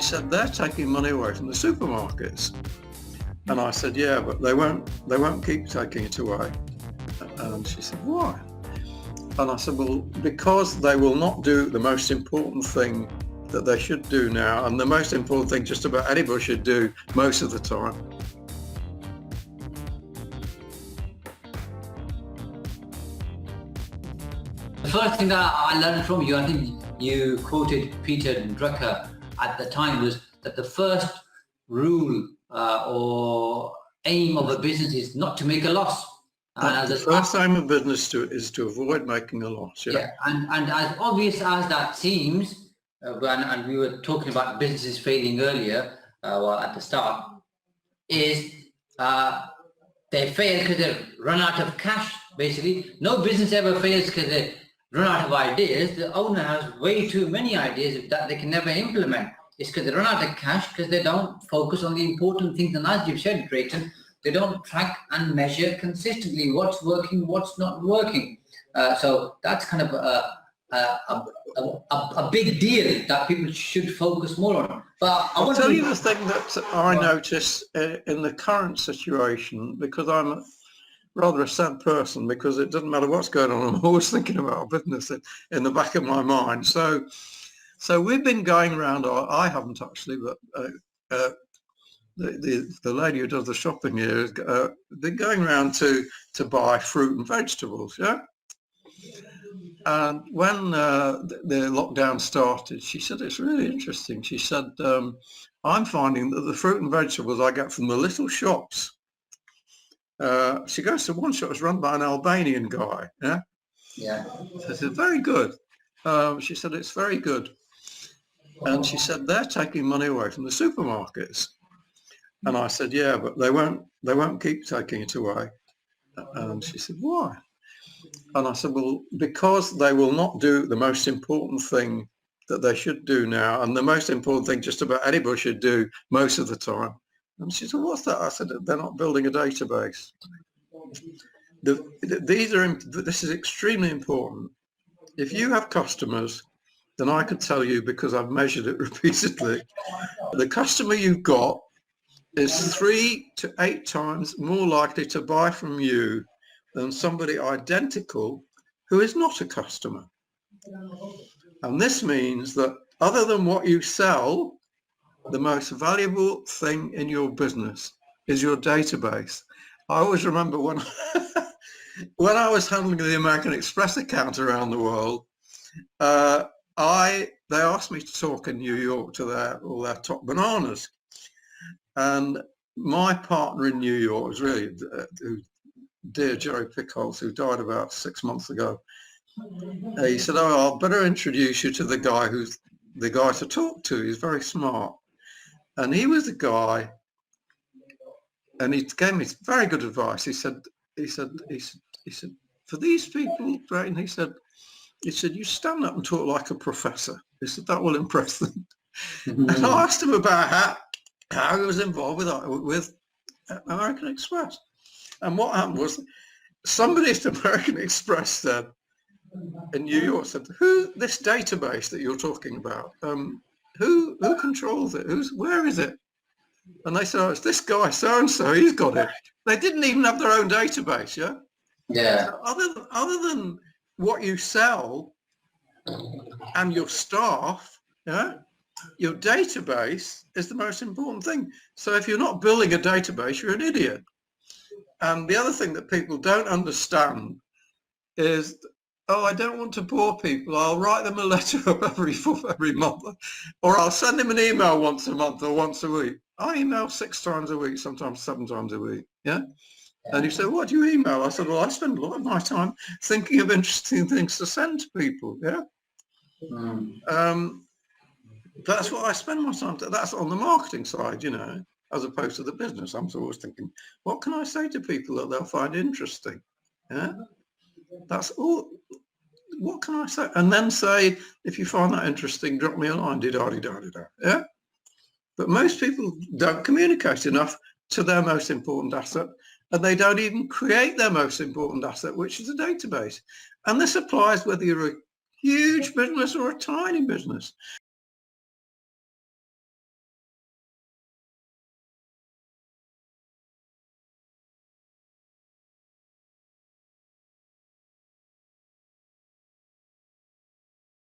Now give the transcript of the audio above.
said, they're taking money away from the supermarkets. And I said, yeah, but they won't keep taking it away. And she said, why? And I said, well, because they will not do the most important thing that they should do now, and the most important thing just about anybody should do most of the time. The first thing that I learned from you, I think you quoted Peter Drucker at the time, was that the first rule or aim of a business is not to make a loss. The first aim of business is to avoid making a loss. Yeah, and as obvious as that seems, and we were talking about businesses failing earlier, at the start, is they fail because they run out of cash, basically. No business ever fails because they run out of ideas. The owner has way too many ideas that they can never implement. It's because they run out of cash, because they don't focus on the important things. And as you've said, Drayton, they don't track and measure consistently what's working, what's not working. So that's kind of a big deal that people should focus more on. But I'll tell you the thing that I notice in the current situation, because I'm rather a sad person, because it doesn't matter what's going on, I'm always thinking about business in the back of my mind. So we've been going around, or I haven't actually, but the lady who does the shopping here has been going around to buy fruit and vegetables, yeah? And when the lockdown started, she said, it's really interesting. She said, I'm finding that the fruit and vegetables I get from the little shops, she goes to one shop that's run by an Albanian guy, yeah? Yeah. So I said, very good. She said, it's very good. And she said, they're taking money away from the supermarkets. And I said, yeah, but they won't keep taking it away. And she said, why? And I said, well, because they will not do the most important thing that they should do now, and the most important thing just about anybody should do most of the time. And she said, what's that? I said, they're not building a database. This is extremely important. If you have customers, then I could tell you, because I've measured it repeatedly, the customer you've got is 3 to 8 times more likely to buy from you than somebody identical who is not a customer. And this means that other than what you sell, the most valuable thing in your business is your database. I always remember when when I was handling the American Express account around the world, they asked me to talk in New York to all their top bananas. And my partner in New York was really dear Jerry Pickles, who died about 6 months ago. He said, oh, I'll better introduce you to the guy who's the guy to talk to. He's very smart. And he was the guy, and he gave me very good advice. He said, for these people, Drayton, he said, you stand up and talk like a professor. He said, that will impress them. And I asked him about how he was involved with American Express. And what happened was, somebody at American Express said, in New York, said, this database that you're talking about, who controls it? Where is it? And they said, oh, it's this guy, so-and-so, he's got it. They didn't even have their own database, yeah? Yeah. So other than what you sell and your staff, yeah, your database is the most important thing. So if you're not building a database, you're an idiot. And the other thing that people don't understand is, oh, I don't want to bore people. I'll write them a letter every month, or I'll send them an email once a month or once a week. I email 6 times a week, sometimes 7 times a week. Yeah. And he said, what do you email? I said, well, I spend a lot of my time thinking of interesting things to send to people. Yeah. That's what I spend my time to. That's on the marketing side, as opposed to the business. I'm always thinking, what can I say to people that they'll find interesting? Yeah. That's all. What can I say? And then say, if you find that interesting, drop me a line. Di-da-di-da-di-da. Yeah. But most people don't communicate enough to their most important asset, and they don't even create their most important asset, which is a database. And this applies whether you're a huge business or a tiny business.